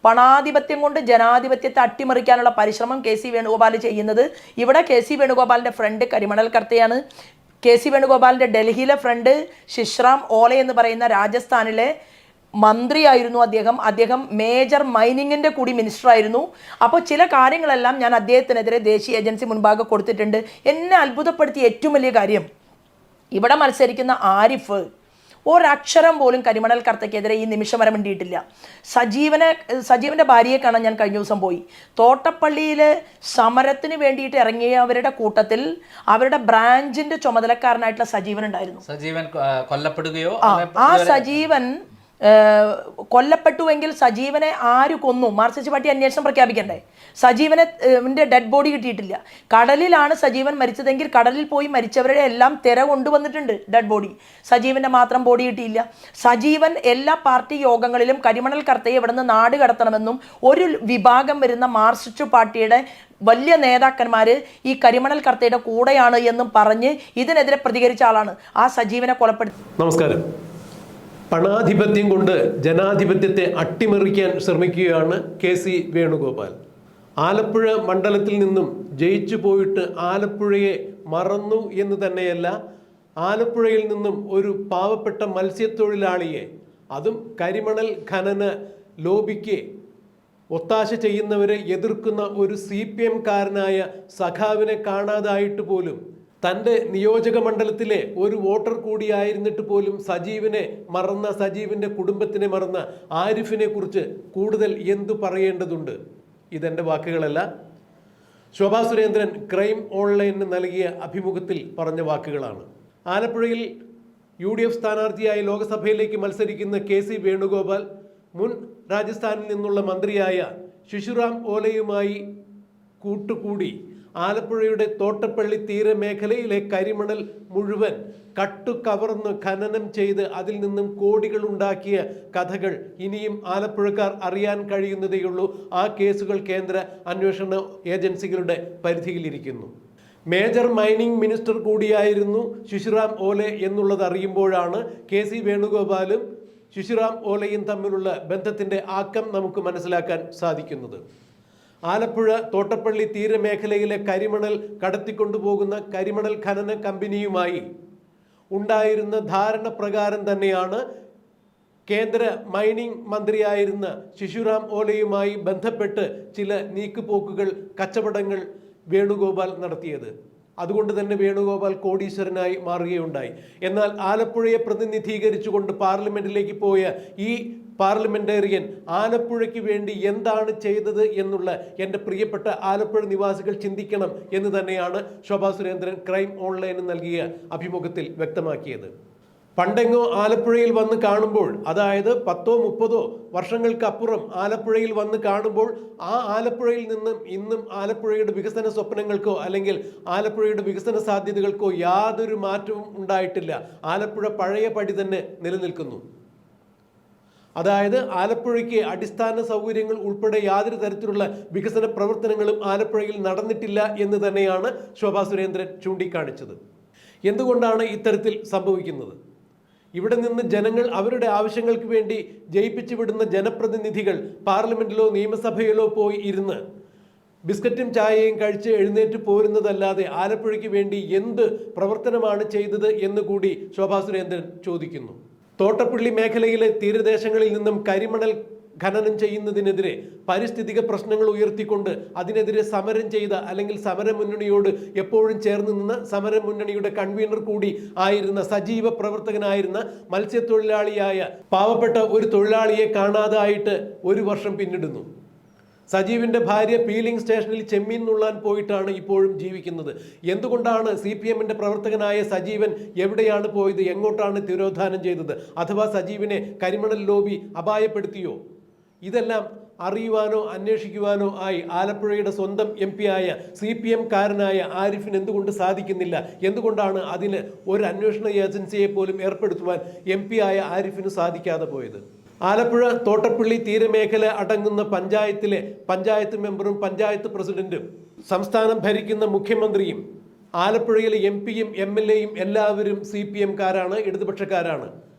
പണാധിപത്യം കൊണ്ട് ജനാധിപത്യത്തെ അട്ടിമറിക്കാനുള്ള പരിശ്രമം കെ സി വേണുഗോപാൽ ചെയ്യുന്നത്. ഇവിടെ കെ സി വേണുഗോപാലിൻ്റെ ഫ്രണ്ട് കരിമണൽ കർത്തയാണ്. കെ സി വേണുഗോപാലിൻ്റെ ഡൽഹിയിലെ ഫ്രണ്ട് ശിശ്രാം ഓലെ എന്ന് പറയുന്ന രാജസ്ഥാനിലെ മന്ത്രിയായിരുന്നു അദ്ദേഹം മേജർ മൈനിങ്ങിൻ്റെ കൂടി മിനിസ്റ്റർ ആയിരുന്നു. അപ്പോൾ ചില കാര്യങ്ങളെല്ലാം ഞാൻ അദ്ദേഹത്തിനെതിരെ ദേശീയ ഏജൻസി മുൻപാകെ കൊടുത്തിട്ടുണ്ട്. എന്നെ അത്ഭുതപ്പെടുത്തിയ ഏറ്റവും വലിയ കാര്യം, ഇവിടെ മത്സരിക്കുന്ന ആരിഫ് ഒരക്ഷരം പോലും കരിമണൽ കർത്തയ്ക്കെതിരെ ഈ നിമിഷം വരെ മിണ്ടിയിട്ടില്ല. സജീവൻ്റെ ഭാര്യയെ കാണാൻ ഞാൻ കഴിഞ്ഞ ദിവസം പോയി. തോട്ടപ്പള്ളിയിൽ സമരത്തിന് വേണ്ടിയിട്ട് ഇറങ്ങിയവരുടെ കൂട്ടത്തിൽ അവരുടെ ബ്രാഞ്ചിന്റെ ചുമതലക്കാരനായിട്ടുള്ള സജീവൻ ഉണ്ടായിരുന്നു. സജീവൻ കൊല്ലപ്പെടുകയോ ആ സജീവൻ കൊല്ലപ്പെട്ടുവെങ്കിൽ സജീവനെ ആര് കൊന്നു? മാർക്സിസ്റ്റ് പാർട്ടി അന്വേഷണം പ്രഖ്യാപിക്കണ്ടേ? സജീവനെ ഡെഡ് ബോഡി കിട്ടിയിട്ടില്ല. കടലിലാണ് സജീവൻ മരിച്ചതെങ്കിൽ കടലിൽ പോയി മരിച്ചവരുടെ എല്ലാം തിര കൊണ്ടുവന്നിട്ടുണ്ട് ഡെഡ് ബോഡി. സജീവൻ്റെ മാത്രം ബോഡി കിട്ടിയില്ല. സജീവൻ എല്ലാ പാർട്ടി യോഗങ്ങളിലും കരിമണൽ കർത്തയെ ഇവിടെ നിന്ന് നാട് കടത്തണമെന്നും ഒരു വിഭാഗം വരുന്ന മാർക്സിസ്റ്റ് പാർട്ടിയുടെ വലിയ നേതാക്കന്മാർ ഈ കരിമണൽ കർത്തയുടെ കൂടെയാണ് എന്നും പറഞ്ഞ് ഇതിനെതിരെ പ്രതികരിച്ച ആളാണ്. ആ സജീവനെ കൊലപ്പെടുത്തി. നമസ്കാരം. പണാധിപത്യം കൊണ്ട് ജനാധിപത്യത്തെ അട്ടിമറിക്കാൻ ശ്രമിക്കുകയാണ് കെ സി വേണുഗോപാൽ. ആലപ്പുഴ മണ്ഡലത്തിൽ നിന്നും ജയിച്ചു പോയിട്ട് ആലപ്പുഴയെ മറന്നു എന്ന് തന്നെയല്ല, ആലപ്പുഴയിൽ നിന്നും ഒരു പാവപ്പെട്ട മത്സ്യത്തൊഴിലാളിയെ, അതും കരിമണൽ ഖനന ലോബിക്ക് ഒത്താശ ചെയ്യുന്നവരെ എതിർക്കുന്ന ഒരു CPM കാരനായ സഖാവിനെ കാണാതായിട്ട് പോലും, തൻ്റെ നിയോജക മണ്ഡലത്തിലെ ഒരു വോട്ടർ കൂടിയായിരുന്നിട്ട് പോലും സജീവിനെ മറന്ന, സജീവിൻ്റെ കുടുംബത്തിനെ മറന്ന ആരിഫിനെ കുറിച്ച് കൂടുതൽ എന്തു പറയേണ്ടതുണ്ട്? ഇതെൻ്റെ വാക്കുകളല്ല, ശോഭാ സുരേന്ദ്രൻ ക്രൈം ഓൺലൈനിന് നൽകിയ അഭിമുഖത്തിൽ പറഞ്ഞ വാക്കുകളാണ്. ആലപ്പുഴയിൽ UDF സ്ഥാനാർത്ഥിയായി ലോക്സഭയിലേക്ക് മത്സരിക്കുന്ന കെ സി വേണുഗോപാൽ മുൻ രാജസ്ഥാനിൽ നിന്നുള്ള മന്ത്രിയായ ശിശുറാം ഓലയുമായി കൂട്ടുകൂടി ആലപ്പുഴയുടെ തോട്ടപ്പള്ളി തീരമേഖലയിലെ കരിമണൽ മുഴുവൻ കട്ടുകവർന്ന് ഖനനം ചെയ്ത് അതിൽ നിന്നും കോടികൾ ഉണ്ടാക്കിയ കഥകൾ ഇനിയും ആലപ്പുഴക്കാർ അറിയാൻ കഴിയുന്നതേയുള്ളൂ. ആ കേസുകൾ കേന്ദ്ര അന്വേഷണ ഏജൻസികളുടെ പരിധിയിലിരിക്കുന്നു. മേജർ മൈനിങ് മിനിസ്റ്റർ കൂടിയായിരുന്നു ശിശുറാം ഓലെ എന്നുള്ളത് അറിയുമ്പോഴാണ് കെ സി വേണുഗോപാലും ശിശുറാം ഓലയും തമ്മിലുള്ള ബന്ധത്തിൻ്റെ ആക്കം നമുക്ക് മനസ്സിലാക്കാൻ സാധിക്കുന്നത്. ആലപ്പുഴ തോട്ടപ്പള്ളി തീരമേഖലയിലെ കരിമണൽ കടത്തിക്കൊണ്ടുപോകുന്ന കരിമണൽ ഖനന കമ്പനിയുമായി ഉണ്ടായിരുന്ന ധാരണ പ്രകാരം തന്നെയാണ് കേന്ദ്ര മൈനിങ് മന്ത്രിയായിരുന്ന ശിശുറാം ഓലയുമായി ബന്ധപ്പെട്ട് ചില നീക്കുപോക്കുകൾ, കച്ചവടങ്ങൾ വേണുഗോപാൽ നടത്തിയത്. അതുകൊണ്ട് തന്നെ വേണുഗോപാൽ കോടീശ്വരനായി മാറുകയുണ്ടായി. എന്നാൽ ആലപ്പുഴയെ പ്രതിനിധീകരിച്ചുകൊണ്ട് പാർലമെന്റിലേക്ക് പോയ ഈ പാർലമെന്റേറിയൻ ആലപ്പുഴയ്ക്ക് വേണ്ടി എന്താണ് ചെയ്തത് എന്നുള്ള എൻ്റെ പ്രിയപ്പെട്ട ആലപ്പുഴ നിവാസികൾ ചിന്തിക്കണം എന്ന് തന്നെയാണ് ശോഭാ സുരേന്ദ്രൻ ക്രൈം ഓൺലൈന് നൽകിയ അഭിമുഖത്തിൽ വ്യക്തമാക്കിയത്. പണ്ടെങ്ങോ ആലപ്പുഴയിൽ വന്ന് കാണുമ്പോൾ, അതായത് 10-30 വർഷങ്ങൾക്കപ്പുറം ആലപ്പുഴയിൽ വന്ന് കാണുമ്പോൾ, ആ ആലപ്പുഴയിൽ നിന്നും ഇന്നും ആലപ്പുഴയുടെ വികസന സ്വപ്നങ്ങൾക്കോ അല്ലെങ്കിൽ ആലപ്പുഴയുടെ വികസന സാധ്യതകൾക്കോ യാതൊരു മാറ്റവും ഉണ്ടായിട്ടില്ല. ആലപ്പുഴ പഴയ പടി തന്നെ നിലനിൽക്കുന്നു. അതായത് ആലപ്പുഴയ്ക്ക് അടിസ്ഥാന സൗകര്യങ്ങൾ ഉൾപ്പെടെ യാതൊരു തരത്തിലുള്ള വികസന പ്രവർത്തനങ്ങളും ആലപ്പുഴയിൽ നടന്നിട്ടില്ല എന്ന് തന്നെയാണ് ശോഭാ സുരേന്ദ്രൻ ചൂണ്ടിക്കാണിച്ചത്. എന്തുകൊണ്ടാണ് ഇത്തരത്തിൽ സംഭവിക്കുന്നത്? ഇവിടെ നിന്ന് ജനങ്ങൾ അവരുടെ ആവശ്യങ്ങൾക്ക് വേണ്ടി ജയിപ്പിച്ചു വിടുന്ന ജനപ്രതിനിധികൾ പാർലമെന്റിലോ നിയമസഭയിലോ പോയി ഇരുന്ന് ബിസ്ക്കറ്റും ചായയും കഴിച്ച് എഴുന്നേറ്റ് പോരുന്നതല്ലാതെ ആലപ്പുഴയ്ക്ക് വേണ്ടി എന്ത് പ്രവർത്തനമാണ് ചെയ്തത് എന്ന് കൂടി ശോഭാ സുരേന്ദ്രൻ ചോദിക്കുന്നു. തോട്ടപ്പള്ളി മേഖലയിലെ തീരദേശങ്ങളിൽ നിന്നും കരിമണൽ ഖനനം ചെയ്യുന്നതിനെതിരെ പാരിസ്ഥിതിക പ്രശ്നങ്ങൾ ഉയർത്തിക്കൊണ്ട് അതിനെതിരെ സമരം ചെയ്ത, അല്ലെങ്കിൽ സമരമുന്നണിയോട് എപ്പോഴും ചേർന്ന് നിന്ന് സമരമുന്നണിയുടെ കൺവീനർ കൂടി ആയിരുന്ന, സജീവ പ്രവർത്തകനായിരുന്ന, മത്സ്യത്തൊഴിലാളിയായ പാവപ്പെട്ട ഒരു തൊഴിലാളിയെ കാണാതായിട്ട് 1 വർഷം പിന്നിടുന്നു. സജീവിൻ്റെ ഭാര്യ പീലിംഗ് സ്റ്റേഷനിൽ ചെമ്മീൻ നുള്ളാൻ പോയിട്ടാണ് ഇപ്പോഴും ജീവിക്കുന്നത്. എന്തുകൊണ്ടാണ് CPMന്റെ പ്രവർത്തകനായ സജീവൻ എവിടെയാണ് പോയത്? എങ്ങോട്ടാണ് തിരോധാനം ചെയ്തത്? അഥവാ സജീവിനെ കരിമണൽ ലോബി അപായപ്പെടുത്തിയോ? ഇതെല്ലാം അറിയുവാനോ അന്വേഷിക്കുവാനോ ആയി ആലപ്പുഴയുടെ സ്വന്തം MP ആയ CPM കാരനായ ആരിഫിന് എന്തുകൊണ്ട് സാധിക്കുന്നില്ല? എന്തുകൊണ്ടാണ് അതിന് ഒരു അന്വേഷണ ഏജൻസിയെ പോലും ഏർപ്പെടുത്തുവാൻ MP ആയ ആരിഫിന് സാധിക്കാതെ പോയത്? ആലപ്പുഴ തോട്ടപ്പള്ളി തീരമേഖല അടങ്ങുന്ന പഞ്ചായത്തിലെ പഞ്ചായത്ത് മെമ്പറും പഞ്ചായത്ത് പ്രസിഡന്റും സംസ്ഥാനം ഭരിക്കുന്ന മുഖ്യമന്ത്രിയും ആലപ്പുഴയിലെ MP യും MLA യും എല്ലാവരും CPM കാരാണ്, ഇടതുപക്ഷക്കാരാണ്.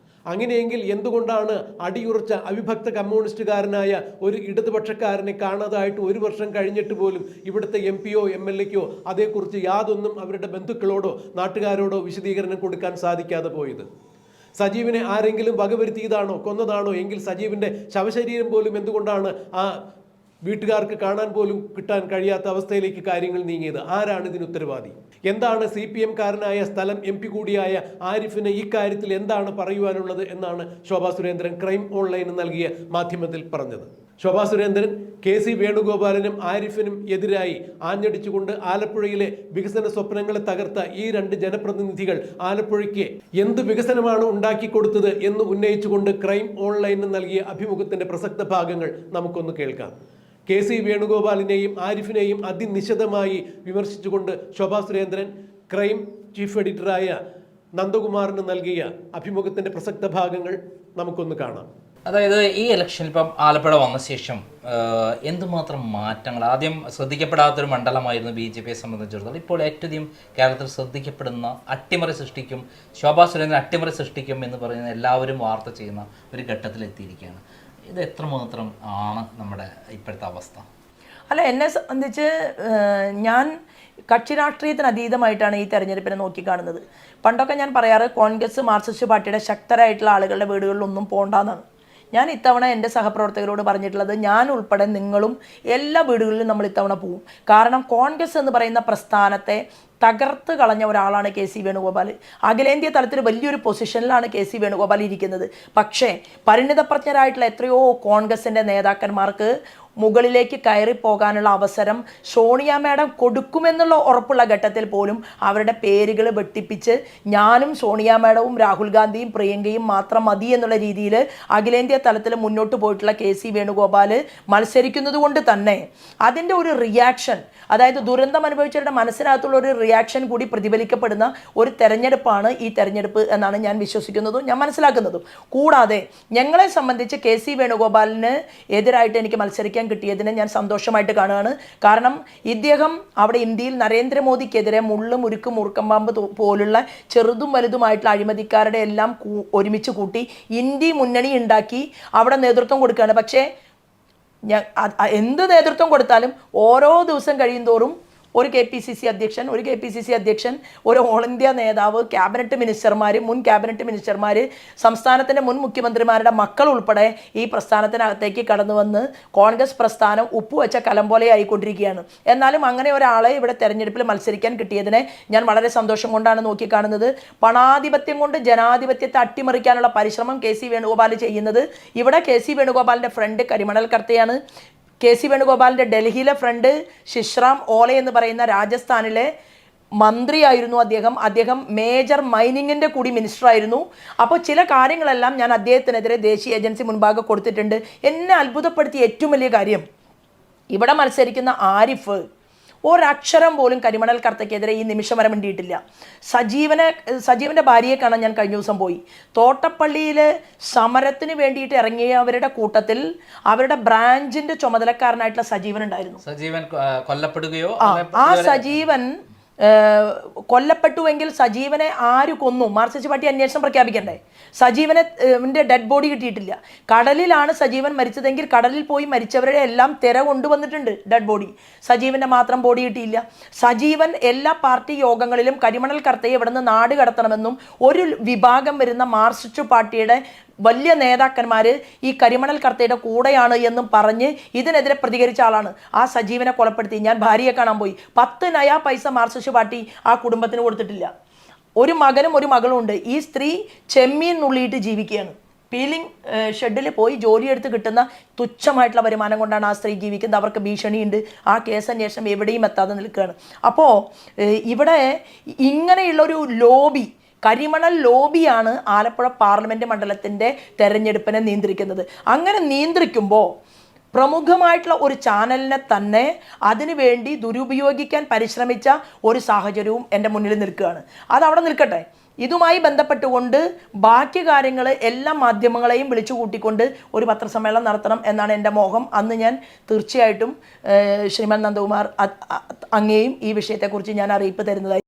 അങ്ങനെയെങ്കിൽ എന്തുകൊണ്ടാണ് അടിയുറച്ച അവിഭക്ത കമ്മ്യൂണിസ്റ്റുകാരനായ ഒരു ഇടതുപക്ഷക്കാരനെ കാണാതായിട്ട് 1 വർഷം കഴിഞ്ഞിട്ട് പോലും ഇവിടുത്തെ MP-യോ MLA-ക്കോ അതേക്കുറിച്ച് യാതൊന്നും അവരുടെ ബന്ധുക്കളോടോ നാട്ടുകാരോടോ വിശദീകരണം കൊടുക്കാൻ സാധിക്കാതെ പോയത്? സജീവിനെ ആരെങ്കിലും വകവരുത്തിയതാണോ, കൊന്നതാണോ? എങ്കിൽ സജീവിൻ്റെ ശവശരീരം പോലും എന്തുകൊണ്ടാണ് ആ വീട്ടുകാർക്ക് കാണാൻ പോലും കിട്ടാൻ കഴിയാത്ത അവസ്ഥയിലേക്ക് കാര്യങ്ങൾ നീങ്ങിയത്? ആരാണ് ഇതിന് ഉത്തരവാദി? എന്താണ് CPM കാരനായ സ്ഥലം MP കൂടിയായ ആരിഫിന് ഈ കാര്യത്തിൽ എന്താണ് പറയുവാനുള്ളത് എന്നാണ് ശോഭാ സുരേന്ദ്രൻ ക്രൈം ഓൺലൈന് നൽകിയ മാധ്യമത്തിൽ പറഞ്ഞത്. ശോഭാ സുരേന്ദ്രൻ KC വേണുഗോപാലിനും ആരിഫിനും എതിരായി ആഞ്ഞടിച്ചുകൊണ്ട് ആലപ്പുഴയിലെ വികസന സ്വപ്നങ്ങളെ തകർത്ത ഈ 2 ജനപ്രതിനിധികൾ ആലപ്പുഴയ്ക്ക് എന്ത് വികസനമാണ് ഉണ്ടാക്കിക്കൊടുത്തത് എന്ന് ഉന്നയിച്ചുകൊണ്ട് ക്രൈം ഓൺലൈന് നൽകിയ അഭിമുഖത്തിന്റെ പ്രസക്ത ഭാഗങ്ങൾ നമുക്കൊന്ന് കേൾക്കാം. KC വേണുഗോപാലിനെയും ആരിഫിനെയും അതിനിശിതമായി വിമർശിച്ചുകൊണ്ട് ശോഭാ സുരേന്ദ്രൻ ക്രൈം ചീഫ് എഡിറ്ററായ നന്ദകുമാറിന് നൽകിയ അഭിമുഖത്തിന്റെ പ്രസക്ത ഭാഗങ്ങൾ നമുക്കൊന്ന് കാണാം. അതായത് ഈ ഇലക്ഷനിൽ ഇപ്പം ആലപ്പുഴ വന്ന ശേഷം എന്തുമാത്രം മാറ്റങ്ങൾ, ആദ്യം ശ്രദ്ധിക്കപ്പെടാത്തൊരു മണ്ഡലമായിരുന്നു BJPയെ സംബന്ധിച്ചിടത്തോളം. ഇപ്പോൾ ഏറ്റവും കേരളത്തിൽ ശ്രദ്ധിക്കപ്പെടുന്ന, അട്ടിമറി സൃഷ്ടിക്കും, ശോഭാ സുരേന്ദ്രൻ അട്ടിമറി സൃഷ്ടിക്കും എന്ന് പറയുന്ന എല്ലാവരും വാർത്ത ചെയ്യുന്ന ഒരു ഘട്ടത്തിലെത്തിയിരിക്കുകയാണ്. ഇത് എത്രമാത്രം ആണ് നമ്മുടെ ഇപ്പോഴത്തെ അവസ്ഥ? അല്ല, എന്നെ സംബന്ധിച്ച് ഞാൻ കക്ഷി രാഷ്ട്രീയത്തിന് അതീതമായിട്ടാണ് ഈ തെരഞ്ഞെടുപ്പിനെ നോക്കിക്കാണുന്നത്. പണ്ടൊക്കെ ഞാൻ പറയാറ് കോൺഗ്രസ് മാർക്സിസ്റ്റ് പാർട്ടിയുടെ ശക്തരായിട്ടുള്ള ആളുകളുടെ വീടുകളിലൊന്നും പോകണ്ടെന്നാണ്. ഞാൻ ഇത്തവണ എൻ്റെ സഹപ്രവർത്തകരോട് പറഞ്ഞിട്ടുള്ളത്, ഞാൻ ഉൾപ്പെടെ നിങ്ങളും എല്ലാ വീടുകളിലും നമ്മൾ ഇത്തവണ പോവും. കാരണം കോൺഗ്രസ് എന്ന് പറയുന്ന പ്രസ്ഥാനത്തെ തകർത്ത് കളഞ്ഞ ഒരാളാണ് KC വേണുഗോപാൽ. അഖിലേന്ത്യാ തലത്തിൽ വലിയൊരു പൊസിഷനിലാണ് KC വേണുഗോപാൽ ഇരിക്കുന്നത്. പക്ഷേ പരിണിതപ്രജ്ഞരായിട്ടുള്ള എത്രയോ കോൺഗ്രസിൻ്റെ നേതാക്കന്മാർക്ക് മുകളിലേക്ക് കയറി പോകാനുള്ള അവസരം സോണിയ മാഡം കൊടുക്കുമെന്നുള്ള ഉറപ്പുള്ള ഘട്ടത്തിൽ പോലും അവരുടെ പേരുകൾ വെട്ടിപ്പിച്ച് ഞാനും സോണിയ മാഡവും രാഹുൽ ഗാന്ധിയും പ്രിയങ്കയും മാത്രം മതി എന്നുള്ള രീതിയിൽ അഖിലേന്ത്യാ തലത്തിൽ മുന്നോട്ട് പോയിട്ടുള്ള KC വേണുഗോപാൽ മത്സരിക്കുന്നത് കൊണ്ട് തന്നെ അതിൻ്റെ ഒരു റിയാക്ഷൻ, അതായത് ദുരന്തം അനുഭവിച്ചവരുടെ മനസ്സിനകത്തുള്ള ഒരു റിയാക്ഷൻ കൂടി പ്രതിഫലിക്കപ്പെടുന്ന ഒരു തെരഞ്ഞെടുപ്പാണ് ഈ തെരഞ്ഞെടുപ്പ് എന്നാണ് ഞാൻ വിശ്വസിക്കുന്നതും ഞാൻ മനസ്സിലാക്കുന്നതും. കൂടാതെ ഞങ്ങളെ സംബന്ധിച്ച് KC വേണുഗോപാലിന് എതിരായിട്ട് എനിക്ക് മത്സരിക്കാൻ കിട്ടിയതിനെ ഞാൻ സന്തോഷമായിട്ട് കാണുകയാണ്. കാരണം ഇദ്ദേഹം അവിടെ ഇന്ത്യയിൽ നരേന്ദ്രമോദിക്കെതിരെ മുള്ളും ഉരുക്കും മുറുക്കമ്പാമ്പ് പോലുള്ള ചെറുതും വലുതുമായിട്ടുള്ള അഴിമതിക്കാരുടെ എല്ലാം ഒരുമിച്ച് കൂട്ടി ഇന്ത്യ മുന്നണി ഉണ്ടാക്കി അവിടെ നേതൃത്വം കൊടുക്കുകയാണ്. പക്ഷേ എന്ത് നേതൃത്വം കൊടുത്താലും ഓരോ ദിവസം കഴിയും തോറും ഒരു KPCC അധ്യക്ഷൻ, ഒരു ഓൾ ഇന്ത്യ നേതാവ്, ക്യാബിനറ്റ് മിനിസ്റ്റർമാർ, മുൻ ക്യാബിനറ്റ് മിനിസ്റ്റർമാർ, സംസ്ഥാനത്തിൻ്റെ മുൻ മുഖ്യമന്ത്രിമാരുടെ മക്കൾ ഉൾപ്പെടെ ഈ പ്രസ്ഥാനത്തിനകത്തേക്ക് കടന്നു വന്ന് കോൺഗ്രസ് പ്രസ്ഥാനം ഉപ്പുവെച്ച കലം പോലെ ആയിക്കൊണ്ടിരിക്കുകയാണ്. എന്നാലും അങ്ങനെ ഒരാളെ ഇവിടെ തെരഞ്ഞെടുപ്പിൽ മത്സരിക്കാൻ കിട്ടിയതിനെ ഞാൻ വളരെ സന്തോഷം കൊണ്ടാണ് നോക്കിക്കാണുന്നത്. പണാധിപത്യം കൊണ്ട് ജനാധിപത്യത്തെ അട്ടിമറിക്കാനുള്ള പരിശ്രമം KC വേണുഗോപാൽ ചെയ്യുന്നത്. ഇവിടെ KC വേണുഗോപാലിൻ്റെ ഫ്രണ്ട് കരിമണൽ കർത്തയാണ്. KC വേണുഗോപാലിൻ്റെ ഡൽഹിയിലെ ഫ്രണ്ട് ശിശ്രാം ഓലെ എന്ന് പറയുന്ന രാജസ്ഥാനിലെ മന്ത്രിയായിരുന്നു അദ്ദേഹം മേജർ മൈനിങ്ങിൻ്റെ കൂടി മിനിസ്റ്റർ ആയിരുന്നു. അപ്പോൾ ചില കാര്യങ്ങളെല്ലാം ഞാൻ അദ്ദേഹത്തിനെതിരെ ദേശീയ ഏജൻസി മുൻപാകെ കൊടുത്തിട്ടുണ്ട്. എന്നെ അത്ഭുതപ്പെടുത്തിയ ഏറ്റവും വലിയ കാര്യം, ഇവിടെ മത്സരിക്കുന്ന ആരിഫ് ഒരക്ഷരം പോലും കരിമണൽ കർത്തയ്ക്കെതിരെ ഈ നിമിഷം വരെ മിണ്ടിയിട്ടില്ല. സജീവൻ്റെ ഭാര്യയെ കാണാൻ ഞാൻ കഴിഞ്ഞ ദിവസം പോയി. തോട്ടപ്പള്ളിയിൽ സമരത്തിന് വേണ്ടിയിട്ട് ഇറങ്ങിയവരുടെ കൂട്ടത്തിൽ അവരുടെ ബ്രാഞ്ചിന്റെ ചുമതലക്കാരനായിട്ടുള്ള സജീവൻ ഉണ്ടായിരുന്നു. സജീവൻ കൊല്ലപ്പെടുകയോ ആ സജീവൻ കൊല്ലപ്പെട്ടുവെങ്കിൽ സജീവനെ ആര് കൊന്നു? മാർക്സിസ്റ്റ് പാർട്ടി അന്വേഷണം പ്രഖ്യാപിക്കണ്ടേ? സജീവനെ ഡെഡ് ബോഡി കിട്ടിയിട്ടില്ല. കടലിലാണ് സജീവൻ മരിച്ചതെങ്കിൽ കടലിൽ പോയി മരിച്ചവരുടെ എല്ലാം തിര കൊണ്ടുവന്നിട്ടുണ്ട് ഡെഡ് ബോഡി. സജീവൻ്റെ മാത്രം ബോഡി കിട്ടിയില്ല. സജീവൻ എല്ലാ പാർട്ടി യോഗങ്ങളിലും കരിമണൽ കർത്തയെ ഇവിടെ നിന്ന് നാട് കടത്തണമെന്നും ഒരു വിഭാഗം വരുന്ന മാർക്സിസ്റ്റ് പാർട്ടിയുടെ വലിയ നേതാക്കന്മാർ ഈ കരിമണൽ കർത്തയുടെ കൂടെയാണ് എന്നും പറഞ്ഞ് ഇതിനെതിരെ പ്രതികരിച്ച ആളാണ്. ആ സജീവനെ കൊലപ്പെടുത്തി. ഞാൻ ഭാര്യയെ കാണാൻ പോയി. 10 നയാ പൈസ മാർക്സിസ്റ്റ് പാർട്ടി ആ കുടുംബത്തിന് കൊടുത്തിട്ടില്ല. ഒരു മകനും ഒരു മകളും ഉണ്ട്. ഈ സ്ത്രീ ചെമ്മീൻ നുള്ളിയിട്ട് ജീവിക്കുകയാണ്. പീലിംഗ് ഷെഡിൽ പോയി ജോലിയെടുത്ത് കിട്ടുന്ന തുച്ഛമായിട്ടുള്ള വരുമാനം കൊണ്ടാണ് ആ സ്ത്രീ ജീവിക്കുന്നത്. അവർക്ക് ഭീഷണിയുണ്ട്. ആ കേസ് അന്വേഷണം എവിടെയും എത്താതെ നിൽക്കുകയാണ്. അപ്പോൾ ഇവിടെ ഇങ്ങനെയുള്ളൊരു ലോബി, കരിമണൽ ലോബിയാണ് ആലപ്പുഴ പാർലമെൻറ്റ് മണ്ഡലത്തിൻ്റെ തെരഞ്ഞെടുപ്പിനെ നിയന്ത്രിക്കുന്നത്. അങ്ങനെ നിയന്ത്രിക്കുമ്പോൾ പ്രമുഖമായിട്ടുള്ള ഒരു ചാനലിനെ തന്നെ അതിനുവേണ്ടി ദുരുപയോഗിക്കാൻ പരിശ്രമിച്ച ഒരു സാഹചര്യവും എൻ്റെ മുന്നിൽ നിൽക്കുകയാണ്. അതവിടെ നിൽക്കട്ടെ. ഇതുമായി ബന്ധപ്പെട്ടുകൊണ്ട് ബാക്കി കാര്യങ്ങൾ എല്ലാ മാധ്യമങ്ങളെയും വിളിച്ചു കൂട്ടിക്കൊണ്ട് ഒരു പത്രസമ്മേളനം നടത്തണം എന്നാണ് എൻ്റെ മോഹം. അന്ന് ഞാൻ തീർച്ചയായിട്ടും ശ്രീമാൻ നന്ദകുമാർ അങ്ങേയും ഈ വിഷയത്തെക്കുറിച്ച് ഞാൻ അറിയിപ്പ് തരുന്നതായി.